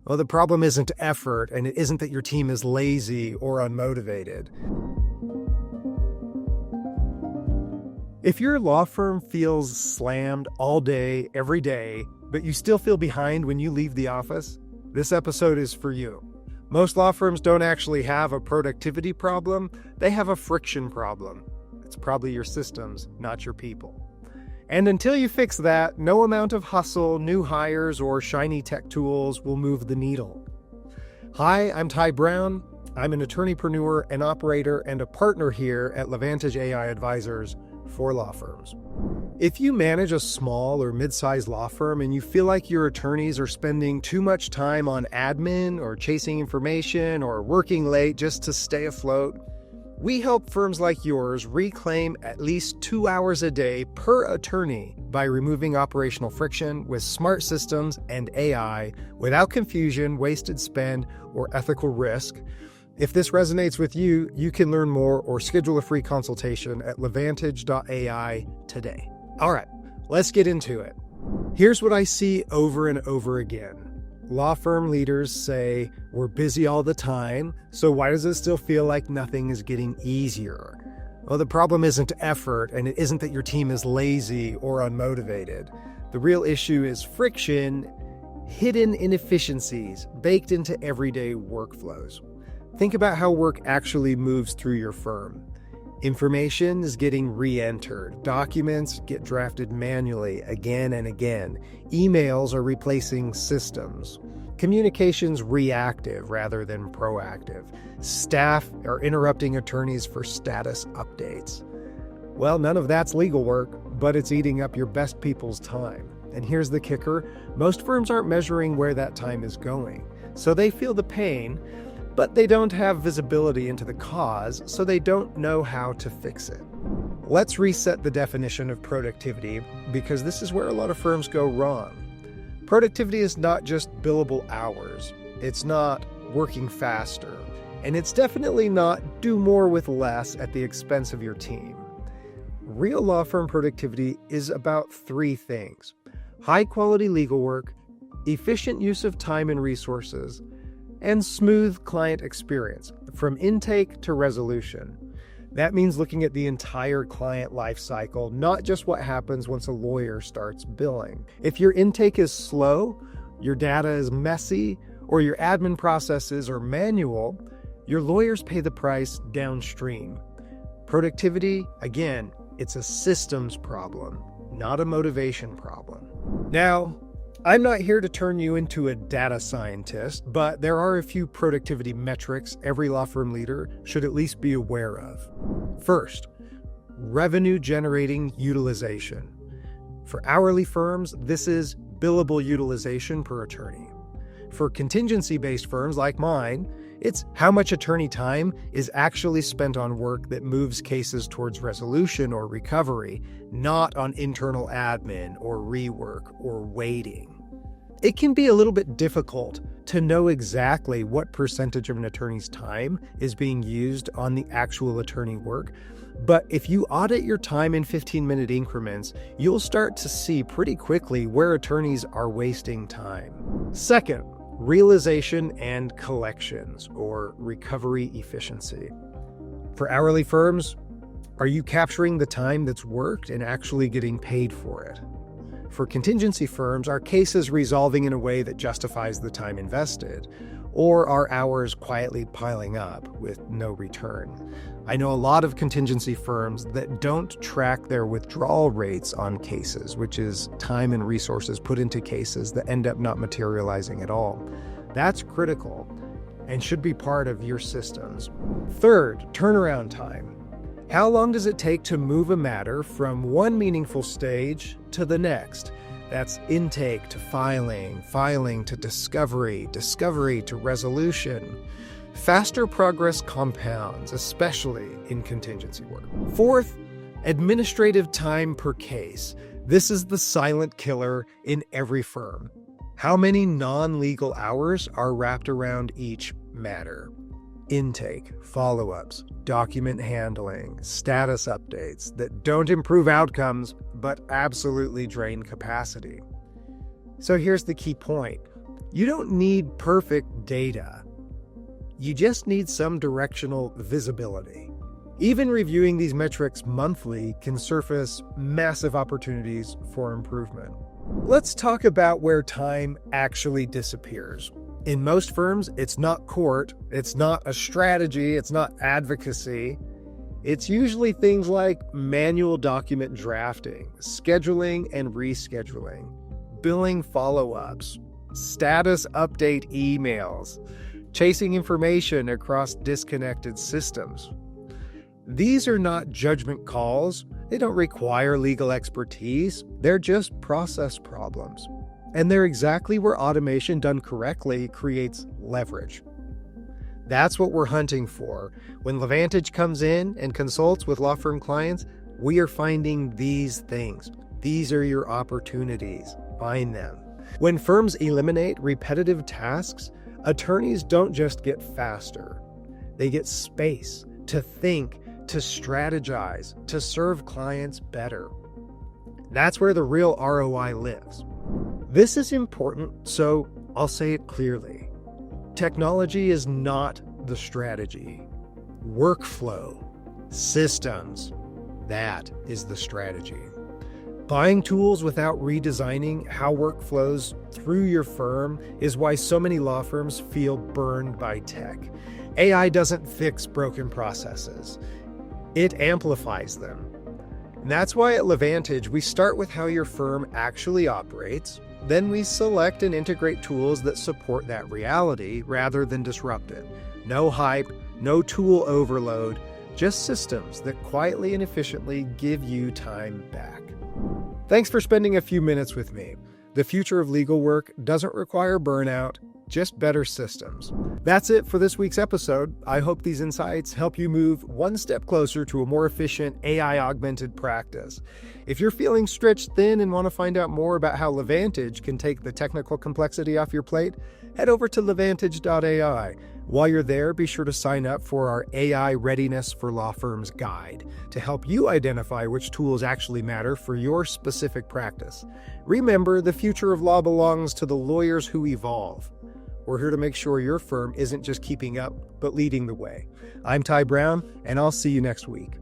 Well, the problem isn't effort, and it isn't that your team is lazy or unmotivated. If your law firm feels slammed all day, every day, but you still feel behind when you leave the office, this episode is for you. Most law firms don't actually have a productivity problem, they have a friction problem. It's probably your systems, not your people. And until you fix that, no amount of hustle, new hires, or shiny tech tools will move the needle. Hi, I'm Ty Brown. I'm an attorneypreneur, an operator, and a partner here at Levantage AI Advisors for law firms. If you manage a small or mid-sized law firm and you feel like your attorneys are spending too much time on admin or chasing information or working late just to stay afloat, we help firms like yours reclaim at least 2 hours a day per attorney by removing operational friction with smart systems and AI without confusion, wasted spend, or ethical risk. If this resonates with you, you can learn more or schedule a free consultation at levantage.ai today. All right, let's get into it. Here's what I see over and over again. Law firm leaders say, we're busy all the time, so why does it still feel like nothing is getting easier? Well, the problem isn't effort, and it isn't that your team is lazy or unmotivated. The real issue is friction, hidden inefficiencies baked into everyday workflows. Think about how work actually moves through your firm. Information is getting re-entered. Documents get drafted manually again and again. Emails are replacing systems. Communication's reactive rather than proactive. Staff are interrupting attorneys for status updates. Well, none of that's legal work, but it's eating up your best people's time. And here's the kicker. Most firms aren't measuring where that time is going. So they feel the pain, but they don't have visibility into the cause, so they don't know how to fix it. Let's reset the definition of productivity, because this is where a lot of firms go wrong. Productivity is not just billable hours. It's not working faster. And it's definitely not do more with less at the expense of your team. Real law firm productivity is about 3 things: high-quality legal work, efficient use of time and resources, and smooth client experience, from intake to resolution. That means looking at the entire client life cycle, not just what happens once a lawyer starts billing. If your intake is slow, your data is messy, or your admin processes are manual, your lawyers pay the price downstream. Productivity, again, it's a systems problem, not a motivation problem. Now, I'm not here to turn you into a data scientist, but there are a few productivity metrics every law firm leader should at least be aware of. First, revenue-generating utilization. For hourly firms, this is billable utilization per attorney. For contingency-based firms like mine, it's how much attorney time is actually spent on work that moves cases towards resolution or recovery, not on internal admin or rework or waiting. It can be a little bit difficult to know exactly what percentage of an attorney's time is being used on the actual attorney work, but if you audit your time in 15-minute increments, you'll start to see pretty quickly where attorneys are wasting time. Second, realization and collections, or recovery efficiency. For hourly firms, are you capturing the time that's worked and actually getting paid for it? For contingency firms, are cases resolving in a way that justifies the time invested, or are hours quietly piling up with no return? I know a lot of contingency firms that don't track their withdrawal rates on cases, which is time and resources put into cases that end up not materializing at all. That's critical and should be part of your systems. Third, turnaround time. How long does it take to move a matter from one meaningful stage to the next? That's intake to filing, filing to discovery, discovery to resolution. Faster progress compounds, especially in contingency work. Fourth, administrative time per case. This is the silent killer in every firm. How many non-legal hours are wrapped around each matter? Intake, follow-ups, document handling, status updates that don't improve outcomes, but absolutely drain capacity. So here's the key point. You don't need perfect data. You just need some directional visibility. Even reviewing these metrics monthly can surface massive opportunities for improvement. Let's talk about where time actually disappears. In most firms, it's not court, it's not a strategy, it's not advocacy. It's usually things like manual document drafting, scheduling and rescheduling, billing follow-ups, status update emails, chasing information across disconnected systems. These are not judgment calls. They don't require legal expertise. They're just process problems. And they're exactly where automation done correctly creates leverage. That's what we're hunting for. When Levantage comes in and consults with law firm clients, we are finding these things. These are your opportunities. Find them. When firms eliminate repetitive tasks, attorneys don't just get faster. They get space to think, to strategize, to serve clients better. That's where the real ROI lives. This is important, so I'll say it clearly. Technology is not the strategy. Workflow, systems, that is the strategy. Buying tools without redesigning how work flows through your firm is why so many law firms feel burned by tech. AI doesn't fix broken processes. It amplifies them. And that's why at Levantage, we start with how your firm actually operates. Then we select and integrate tools that support that reality rather than disrupt it. No hype, no tool overload, just systems that quietly and efficiently give you time back. Thanks for spending a few minutes with me. The future of legal work doesn't require burnout, just better systems. That's it for this week's episode. I hope these insights help you move one step closer to a more efficient AI-augmented practice. If you're feeling stretched thin and want to find out more about how Levantage can take the technical complexity off your plate, head over to levantage.ai. While you're there, be sure to sign up for our AI Readiness for Law Firms guide to help you identify which tools actually matter for your specific practice. Remember, the future of law belongs to the lawyers who evolve. We're here to make sure your firm isn't just keeping up, but leading the way. I'm Ty Brown, and I'll see you next week.